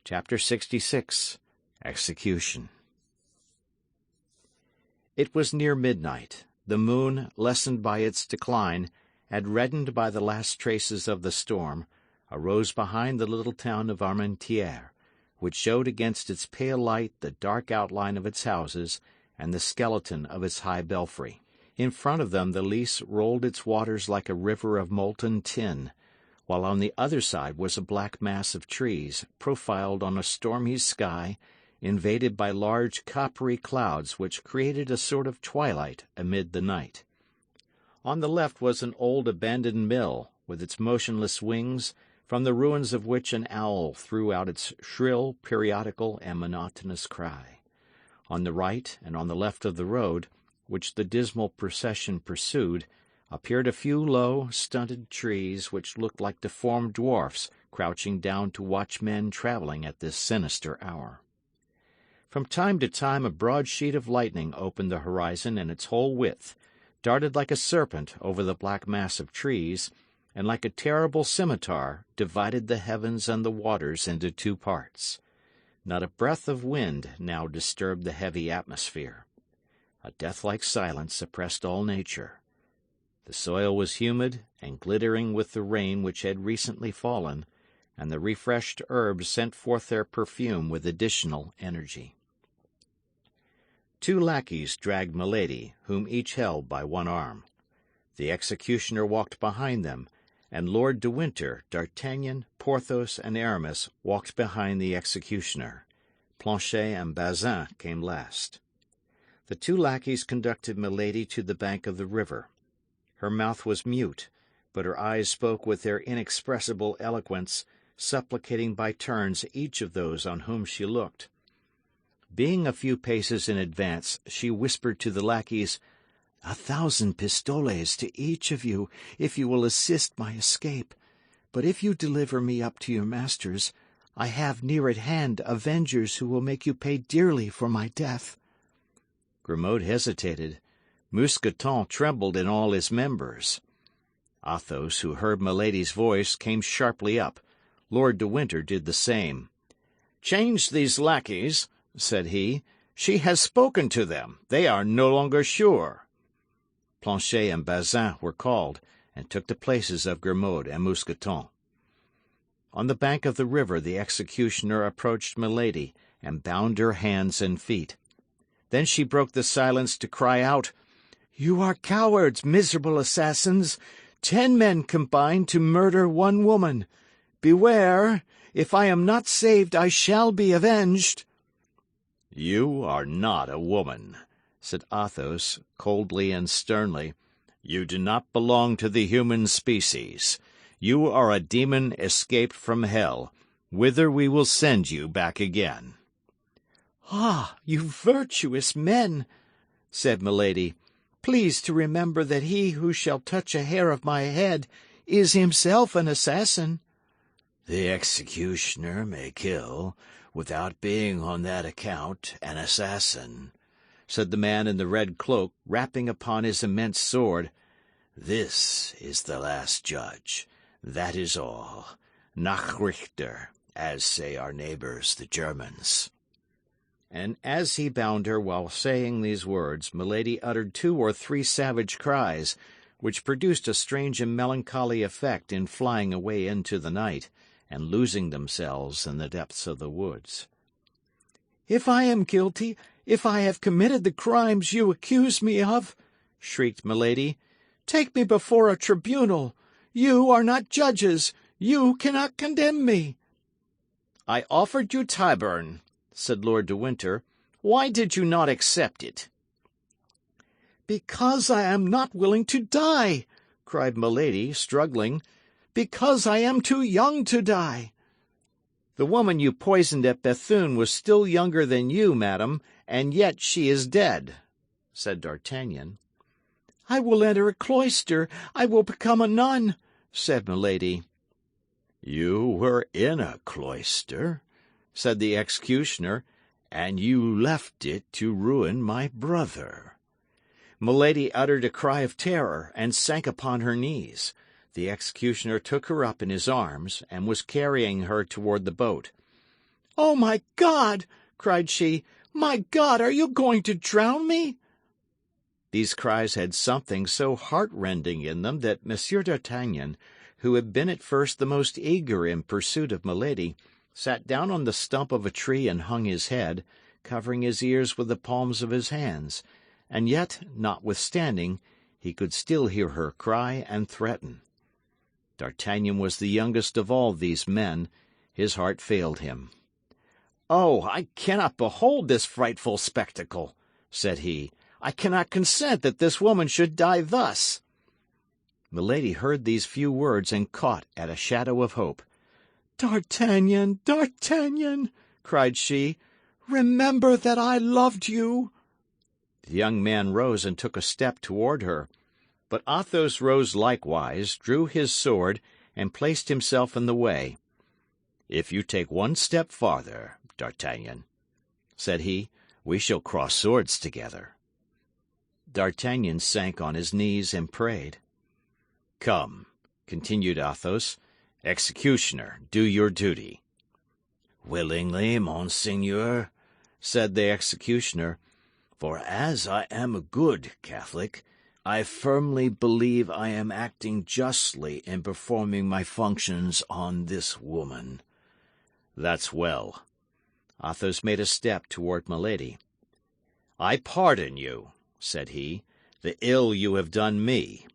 Chapter 66. Execution. It was near midnight. The moon, lessened by its decline, and reddened by the last traces of the storm, arose behind the little town of Armentières, which showed against its pale light the dark outline of its houses and the skeleton of its high belfry. In front of them the Lys rolled its waters like a river of molten tin, while on the other side was a black mass of trees, profiled on a stormy sky, invaded by large coppery clouds which created a sort of twilight amid the night. On the left was an old abandoned mill, with its motionless wings, from the ruins of which an owl threw out its shrill, periodical, and monotonous cry. On the right and on the left of the road, which the dismal procession pursued, appeared a few low, stunted trees which looked like deformed dwarfs crouching down to watch men travelling at this sinister hour. From time to time a broad sheet of lightning opened the horizon in its whole width, darted like a serpent over the black mass of trees, and like a terrible scimitar divided the heavens and the waters into two parts. Not a breath of wind now disturbed the heavy atmosphere. A death-like silence oppressed all nature. The soil was humid and glittering with the rain which had recently fallen, and the refreshed herbs sent forth their perfume with additional energy. Two lackeys dragged Milady, whom each held by one arm. The executioner walked behind them, and Lord de Winter, D'Artagnan, Porthos, and Aramis walked behind the executioner. Planchet and Bazin came last. The two lackeys conducted Milady to the bank of the river. Her mouth was mute, but her eyes spoke with their inexpressible eloquence, supplicating by turns each of those on whom she looked. Being a few paces in advance, she whispered to the lackeys, "1,000 pistoles to each of you, if you will assist my escape. But if you deliver me up to your masters, I have near at hand avengers who will make you pay dearly for my death." Grimaud hesitated. Mousqueton trembled in all his members. Athos, who heard Milady's voice, came sharply up. Lord de Winter did the same. "Change these lackeys," said he. "She has spoken to them. They are no longer sure." Planchet and Bazin were called, and took the places of Grimaud and Mousqueton. On the bank of the river the executioner approached Milady, and bound her hands and feet. Then she broke the silence to cry out, "You are cowards, miserable assassins! 10 men combined to murder 1 woman. Beware! If I am not saved, I shall be avenged." "You are not a woman," said Athos, coldly and sternly. "You do not belong to the human species. You are a demon escaped from hell, whither we will send you back again." "Ah, you virtuous men," said Milady, "please to remember that he who shall touch a hair of my head is himself an assassin." "The executioner may kill, without being on that account an assassin," said the man in the red cloak, rapping upon his immense sword. "This is the last judge. That is all. Nachrichter, as say our neighbors the Germans." And as he bound her while saying these words, Milady uttered 2 or 3 savage cries, which produced a strange and melancholy effect in flying away into the night, and losing themselves in the depths of the woods. "If I am guilty, if I have committed the crimes you accuse me of," shrieked Milady, "take me before a tribunal. You are not judges. You cannot condemn me." "I offered you Tyburn," said Lord de Winter. "Why did you not accept it?" "Because I am not willing to die," cried Milady, struggling. "Because I am too young to die." "The woman you poisoned at Bethune was still younger than you, madam, and yet she is dead," said D'Artagnan. "I will enter a cloister. I will become a nun," said Milady. "You were in a cloister," said the executioner, "and you left it to ruin my brother." Milady uttered a cry of terror and sank upon her knees. The executioner took her up in his arms, and was carrying her toward the boat. "Oh, my God!" cried she. "My God, are you going to drown me?" These cries had something so heart-rending in them that Monsieur d'Artagnan, who had been at first the most eager in pursuit of Milady, sat down on the stump of a tree and hung his head, covering his ears with the palms of his hands, and yet, notwithstanding, he could still hear her cry and threaten. D'Artagnan was the youngest of all these men. His heart failed him. "Oh, I cannot behold this frightful spectacle," said he. "I cannot consent that this woman should die thus." Milady heard these few words and caught at a shadow of hope. "D'Artagnan, D'Artagnan," cried she, "remember that I loved you." The young man rose and took a step toward her. But Athos rose likewise, drew his sword, and placed himself in the way. "If you take one step farther, D'Artagnan," said he, "we shall cross swords together." D'Artagnan sank on his knees and prayed. "Come," continued Athos, "executioner, do your duty." "Willingly, monseigneur," said the executioner, "for as I am a good Catholic, I firmly believe I am acting justly in performing my functions on this woman." "That's well." Athos made a step toward Milady. "I pardon you," said he, "the ill you have done me.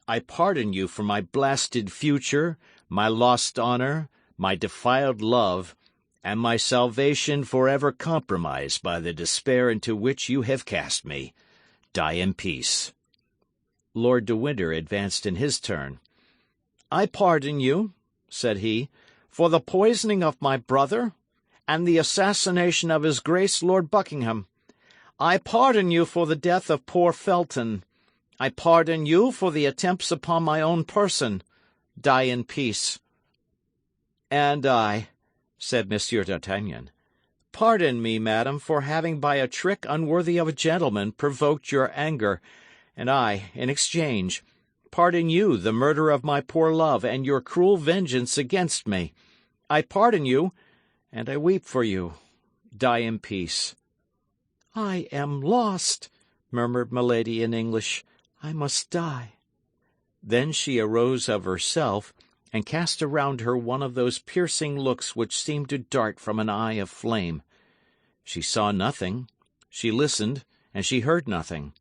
I pardon you for my blasted future, my lost honor, my defiled love, and my salvation forever compromised by the despair into which you have cast me. Die in peace." Lord de Winter advanced in his turn. "I pardon you," said he, "for the poisoning of my brother, and the assassination of his Grace Lord Buckingham. I pardon you for the death of poor Felton. I pardon you for the attempts upon my own person. Die in peace." "And I," said Monsieur d'Artagnan, "pardon me, madam, for having by a trick unworthy of a gentleman provoked your anger, and I, in exchange, pardon you the murder of my poor love and your cruel vengeance against me. I pardon you, and I weep for you. Die in peace." "I am lost," murmured Milady in English. "I must die." Then she arose of herself, and cast around her one of those piercing looks which seemed to dart from an eye of flame. She saw nothing, she listened, and she heard nothing.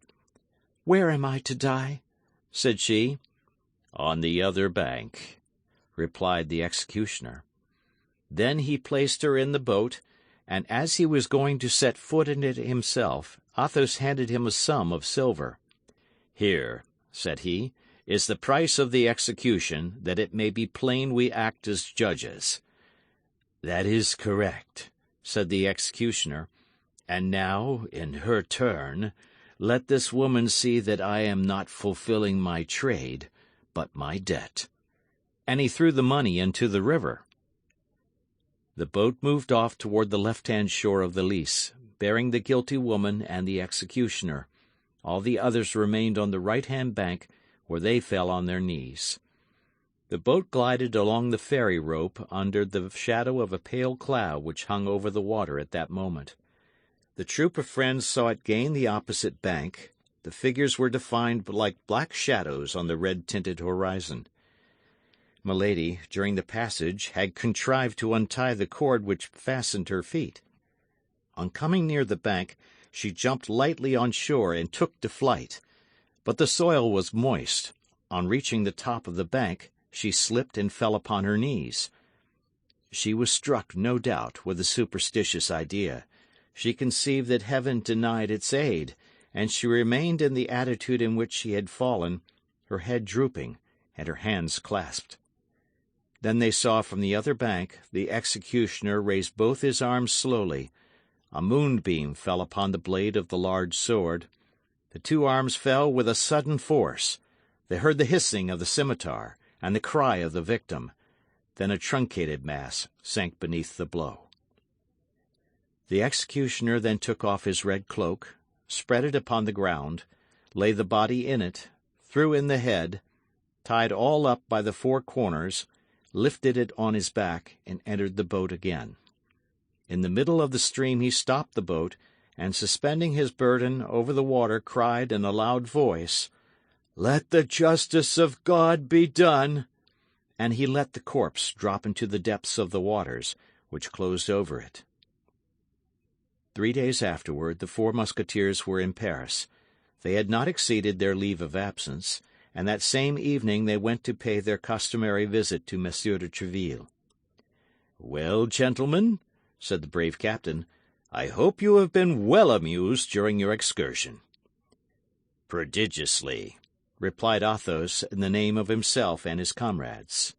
"Where am I to die?" said she. "On the other bank," replied the executioner. Then he placed her in the boat, and as he was going to set foot in it himself, Athos handed him a sum of silver. "Here," said he, "is the price of the execution, that it may be plain we act as judges." "That is correct," said the executioner. "And now, in her turn, let this woman see that I am not fulfilling my trade, but my debt." And he threw the money into the river. The boat moved off toward the left-hand shore of the Lys, bearing the guilty woman and the executioner. All the others remained on the right-hand bank, where they fell on their knees. The boat glided along the ferry rope under the shadow of a pale cloud which hung over the water at that moment. The troop of friends saw it gain the opposite bank. The figures were defined like black shadows on the red-tinted horizon. Milady, during the passage, had contrived to untie the cord which fastened her feet. On coming near the bank, she jumped lightly on shore and took to flight. But the soil was moist. On reaching the top of the bank, she slipped and fell upon her knees. She was struck, no doubt, with a superstitious idea. She conceived that heaven denied its aid, and she remained in the attitude in which she had fallen, her head drooping and her hands clasped. Then they saw from the other bank the executioner raise both his arms slowly. A moonbeam fell upon the blade of the large sword. The two arms fell with a sudden force. They heard the hissing of the scimitar and the cry of the victim. Then a truncated mass sank beneath the blow. The executioner then took off his red cloak, spread it upon the ground, lay the body in it, threw in the head, tied all up by the four corners, lifted it on his back, and entered the boat again. In the middle of the stream he stopped the boat, and suspending his burden over the water cried in a loud voice, "Let the justice of God be done!" And he let the corpse drop into the depths of the waters, which closed over it. 3 days afterward the 4 Musketeers were in Paris. They had not exceeded their leave of absence, and that same evening they went to pay their customary visit to Monsieur de Treville. "Well, gentlemen," said the brave captain, "I hope you have been well amused during your excursion." "Prodigiously," replied Athos in the name of himself and his comrades.